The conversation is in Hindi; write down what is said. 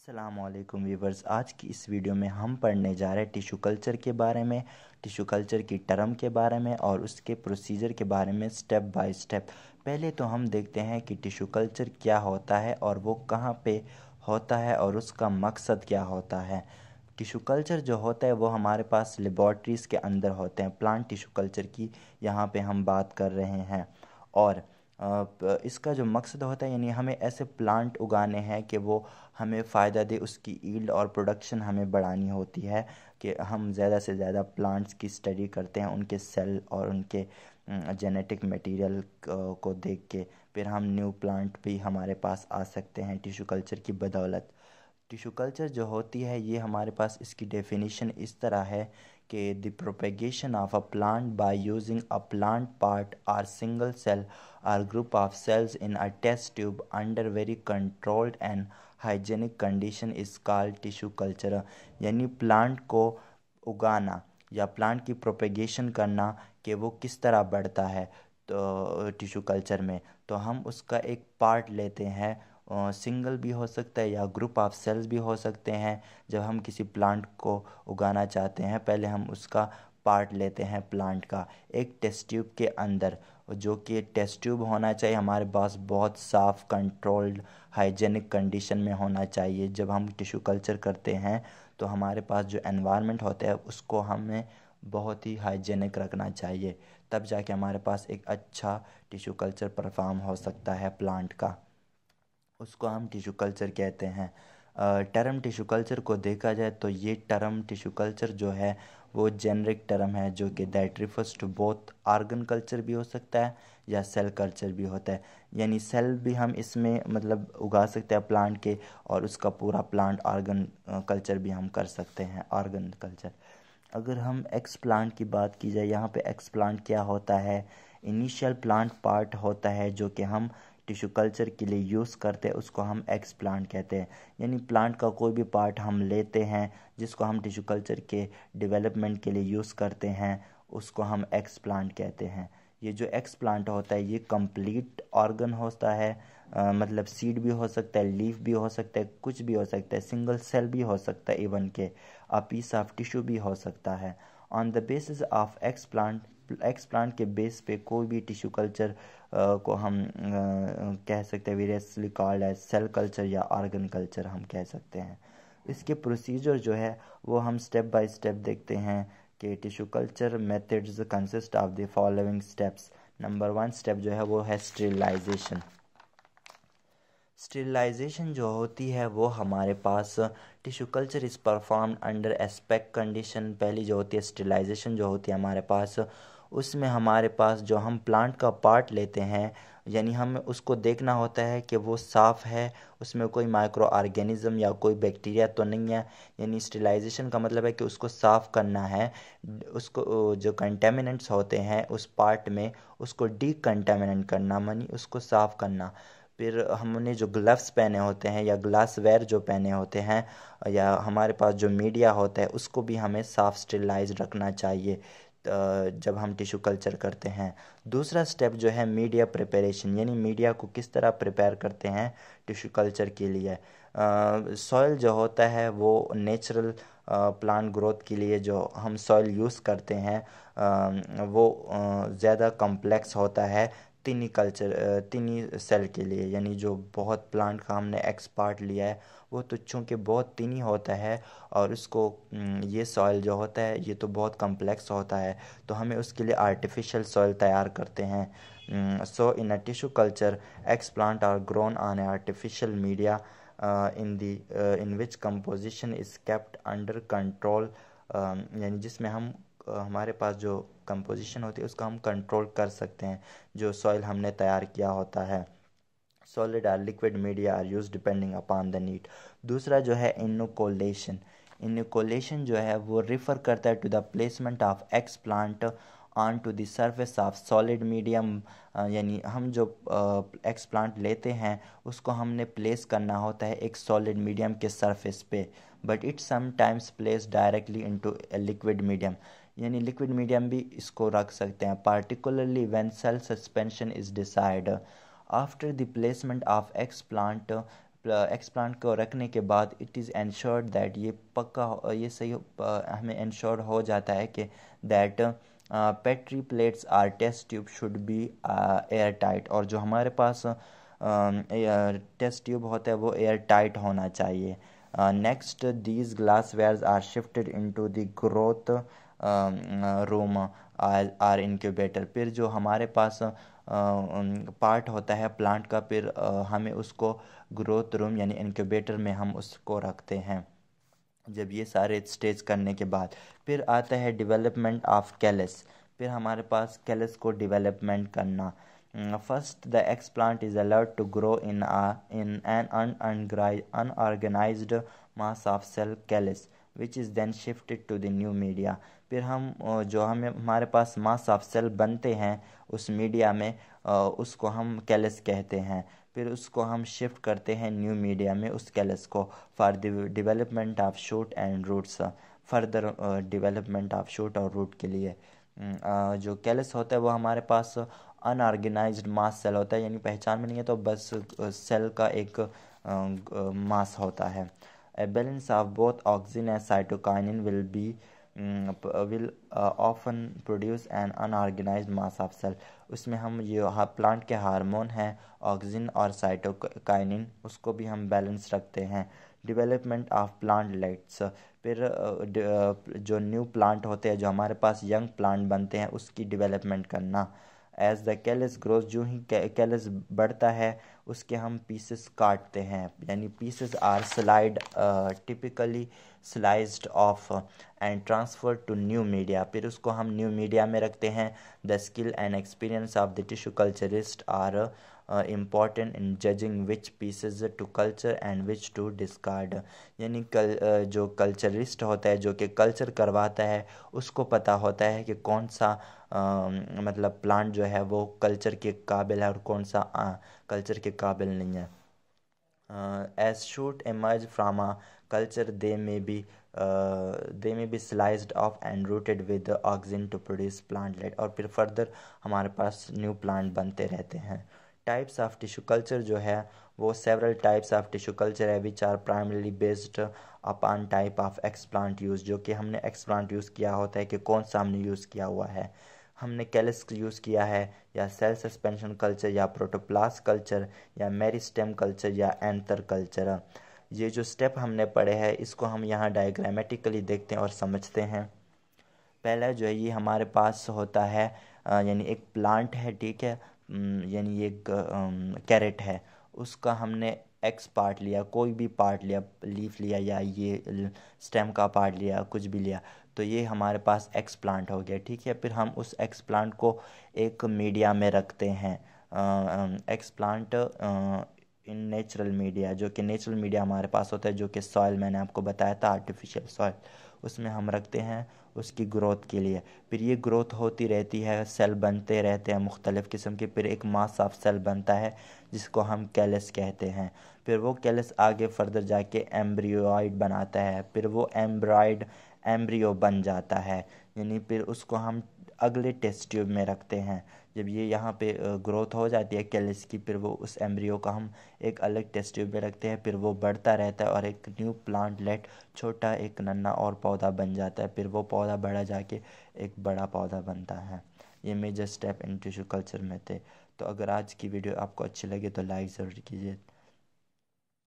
अस्सलामुअलैकुम व्यूवर्स। आज की इस वीडियो में हम पढ़ने जा रहे हैं टिश्यू कल्चर के बारे में, टिश्यू कल्चर की टर्म के बारे में और उसके प्रोसीजर के बारे में स्टेप बाय स्टेप। पहले तो हम देखते हैं कि टिश्यू कल्चर क्या होता है और वो कहाँ पे होता है और उसका मकसद क्या होता है। टिश्यू कल्चर जो होता है वो हमारे पास लेबॉर्ट्रीज़ के अंदर होते हैं। प्लांट टिश्यू कल्चर की यहाँ पे हम बात कर रहे हैं और इसका जो मकसद होता है यानी हमें ऐसे प्लांट उगाने हैं कि वो हमें फ़ायदा दे, उसकी ईल्ड और प्रोडक्शन हमें बढ़ानी होती है कि हम ज़्यादा से ज़्यादा प्लांट्स की स्टडी करते हैं, उनके सेल और उनके जेनेटिक मटेरियल को देख के फिर हम न्यू प्लांट भी हमारे पास आ सकते हैं टिश्यू कल्चर की बदौलत। टिश्यू कल्चर जो होती है ये हमारे पास इसकी डेफिनेशन इस तरह है कि the propagation of a plant by using a plant part or single cell or group of cells in a test tube under very controlled and hygienic condition is called tissue culture. यानी प्लांट को उगाना या प्लांट की प्रोपेगेशन करना कि वो किस तरह बढ़ता है तो टिश्यू कल्चर में, तो हम उसका एक पार्ट लेते हैं। सिंगल भी हो सकता है या ग्रुप ऑफ सेल्स भी हो सकते हैं। जब हम किसी प्लांट को उगाना चाहते हैं पहले हम उसका पार्ट लेते हैं प्लांट का एक टेस्ट ट्यूब के अंदर, जो कि टेस्ट ट्यूब होना चाहिए हमारे पास बहुत साफ़ कंट्रोल्ड हाइजेनिक कंडीशन में होना चाहिए। जब हम टिश्यू कल्चर करते हैं तो हमारे पास जो एनवायरनमेंट होता है उसको हमें बहुत ही हाइजेनिक रखना चाहिए, तब जाके हमारे पास एक अच्छा टिश्यू कल्चर परफॉर्म हो सकता है प्लांट का। उसको हम टिश्यू कल्चर कहते हैं। टर्म टिश्यू कल्चर को देखा जाए तो ये टर्म टिश्यू कल्चर जो है वो जेनरिक टर्म है, जो कि that refers to both organ culture भी हो सकता है या सेल कल्चर भी होता है। यानी सेल भी हम इसमें मतलब उगा सकते हैं प्लांट के और उसका पूरा प्लांट ऑर्गन कल्चर भी हम कर सकते हैं, ऑर्गन कल्चर। अगर हम एक्स प्लांट की बात की जाए, यहाँ पे एक्स प्लांट क्या होता है, इनिशियल प्लांट पार्ट होता है जो कि हम टिश्यू कल्चर के लिए यूज़ करते हैं, उसको हम एक्स प्लांट कहते हैं। यानी प्लांट का कोई भी पार्ट हम लेते हैं जिसको हम टिश्यू कल्चर के डेवलपमेंट के लिए यूज़ करते हैं, उसको हम एक्स प्लांट कहते हैं। ये जो एक्स प्लांट होता है ये कंप्लीट ऑर्गन होता है, मतलब सीड भी हो सकता है, लीफ भी हो सकता है, कुछ भी हो सकता है, सिंगल सेल भी हो सकता है, इवन के अ पीस ऑफ टिश्यू भी हो सकता है। On the basis of x plant के बेस पे कोई भी टिश्यू कल्चर को हम कह सकते हैं variously called as cell culture या ऑर्गन कल्चर हम कह सकते हैं। इसके प्रोसीजर जो है वो हम स्टेप बाय स्टेप देखते हैं कि tissue culture methods consist of the following steps. Number 1 step जो है वो है स्टेरिलाइजेशन। स्टेरिलाइजेशन जो होती है वो हमारे पास tissue culture is performed under aspect condition. पहली जो होती है स्टेरिलाइजेशन जो होती है हमारे पास, उसमें हमारे पास जो हम प्लांट का पार्ट लेते हैं यानी हमें उसको देखना होता है कि वो साफ़ है, उसमें कोई माइक्रो ऑर्गेनिज्म या कोई बैक्टीरिया तो नहीं है। यानी स्टेरिलाइजेशन का मतलब है कि उसको साफ़ करना है, उसको जो कंटेमिनेंट्स होते हैं उस पार्ट में उसको डीकंटेमिनेंट करना, मानी उसको साफ़ करना। फिर हमने जो ग्लव्स पहने होते हैं या ग्लास वेयर जो पहने होते हैं या हमारे पास जो मीडिया होता है उसको भी हमें साफ़ स्टेरिलाइज रखना चाहिए जब हम टिश्यू कल्चर करते हैं। दूसरा स्टेप जो है मीडिया प्रिपरेशन, यानी मीडिया को किस तरह प्रिपेयर करते हैं टिश्यू कल्चर के लिए। सॉइल जो होता है वो नेचुरल प्लांट ग्रोथ के लिए जो हम सॉइल यूज़ करते हैं वो ज़्यादा कॉम्प्लेक्स होता है तिनी कल्चर तिनी सेल के लिए। यानी जो बहुत प्लांट का हमने एक्स पार्ट लिया है वो तो चूँकि बहुत तिनी होता है और उसको ये सॉइल जो होता है ये तो बहुत कम्प्लेक्स होता है, तो हमें उसके लिए आर्टिफिशियल सॉइल तैयार करते हैं। So in a tissue culture explant are grown on a artificial media in which composition is kept under control। यानी जिसमें हम हमारे पास जो कंपोजिशन होती है उसका हम कंट्रोल कर सकते हैं जो सॉइल हमने तैयार किया होता है। सॉलिड और liquid media are use depending upon the need. दूसरा जो है इनोकुलेशन। इनोकुलेशन जो है वो रिफ़र करता है to the placement of explant onto the surface of solid medium. यानी हम जो एक्स प्लांट लेते हैं उसको हमने प्लेस करना होता है एक सॉलिड मीडियम के सरफेस पे, but it sometimes place directly into liquid medium. यानी लिक्विड मीडियम भी इसको रख सकते हैं, particularly when cell suspension is decide. After the placement of explant explant को रखने के बाद इट इज़ इंश्योर्ड दैट ये पक्का ये सही हमें इंश्योर हो जाता है कि that petri plates or test tube should be air tight, और जो हमारे पास टेस्ट ट्यूब होता है वो एयर टाइट होना चाहिए। Next these glass wares are shifted into the growth room or incubator. फिर जो हमारे पास पार्ट होता है प्लांट का, फिर हमें उसको ग्रोथ रूम यानी इंक्यूबेटर में हम उसको रखते हैं। जब ये सारे स्टेज करने के बाद फिर आता है डेवलपमेंट ऑफ कैलस। फिर हमारे पास कैलस को डेवलपमेंट करना। First the explant is allowed to grow in an unorganised mass of cell callus which is then shifted to the new media. फिर हम जो हमें हमारे पास मास ऑफ सेल बनते हैं उस मीडिया में, उसको हम कैलस कहते हैं। फिर उसको हम शिफ्ट करते हैं न्यू मीडिया में उस कैलस को for the development of shoot and roots, further development of shoot और रूट के लिए। जो कैलस होता है वो हमारे पास अनऑर्गेनाइज्ड मास सेल होता है, यानी पहचान में नहीं है तो बस सेल का एक मास होता है। A balance of both auxin and cytokinin will often produce an unorganized mass of cell। उसमें हम ये प्लांट के हार्मोन हैं ऑक्सिन और साइटोकाइनिन, उसको भी हम बैलेंस रखते हैं। डेवलपमेंट ऑफ प्लांटलेट्स, फिर जो न्यू प्लांट होते हैं, जो हमारे पास यंग प्लांट बनते हैं, उसकी डेवलपमेंट करना। एज द कैलस ग्रोथ, जो ही कैलस बढ़ता है उसके हम पीसेस काटते हैं, यानी pieces are slide typically sliced off and transfer to new media. फिर उसको हम न्यू मीडिया में रखते हैं। The skill and experience of the tissue culturist are important in judging which pieces to culture and which to discard. यानी जो कल्चरिस्ट होता है, जो कि कल्चर करवाता है, उसको पता होता है कि कौन सा मतलब प्लांट जो है वो कल्चर के काबिल है और कौन सा कल्चर के काबिल नहीं है। As shoot emerge from a culture they may be sliced off and rooted with the auxin to produce plantlet, और फिर फर्दर हमारे पास न्यू प्लांट बनते रहते हैं। टाइप्स ऑफ टिश्यू कल्चर जो है वो several types of tissue culture है which are primarily based upon type of explant use. जो कि हमने एक्सप्लांट यूज़ किया होता है कि कौन सा हमने यूज़ किया हुआ है, हमने कैलस यूज़ किया है या सेल सस्पेंशन कल्चर या प्रोटोप्लास्ट कल्चर या मेरिस्टेम कल्चर या एंथर कल्चर। ये जो स्टेप हमने पढ़े हैं इसको हम यहाँ डायग्रामेटिकली देखते हैं और समझते हैं। पहला जो है ये हमारे पास होता है यानी एक प्लांट है, ठीक है, यानी एक कैरेट है, उसका हमने एक्स पार्ट लिया, कोई भी पार्ट लिया, लीफ लिया या ये स्टेम का पार्ट लिया, कुछ भी लिया, तो ये हमारे पास एक्स प्लांट हो गया, ठीक है। फिर हम उस एक्स प्लांट को एक मीडिया में रखते हैं, x plant in natural media, जो कि नेचुरल मीडिया हमारे पास होता है, जो कि सॉइल मैंने आपको बताया था, आर्टिफिशियल सॉइल, उसमें हम रखते हैं उसकी ग्रोथ के लिए। फिर ये ग्रोथ होती रहती है, सेल बनते रहते हैं मुख्तलिफ़ किस्म के, फिर एक मास ऑफ सेल बनता है जिसको हम कैलस कहते हैं। फिर वो कैलस आगे फर्दर जाके एम्ब्रियोइड बनाता है, फिर वो एम्ब्रियो बन जाता है, यानी फिर उसको हम अगले टेस्ट ट्यूब में रखते हैं। जब ये यहाँ पे ग्रोथ हो जाती है कैलस की, फिर वो उस एम्ब्रियो का हम एक अलग टेस्ट ट्यूब में रखते हैं, फिर वो बढ़ता रहता है और एक न्यू प्लांटलेट, छोटा एक नन्हा और पौधा बन जाता है। फिर वो पौधा बड़ा जाके एक बड़ा पौधा बनता है। ये major step in tissue culture में थे। तो अगर आज की वीडियो आपको अच्छी लगे तो लाइक ज़रूर कीजिए।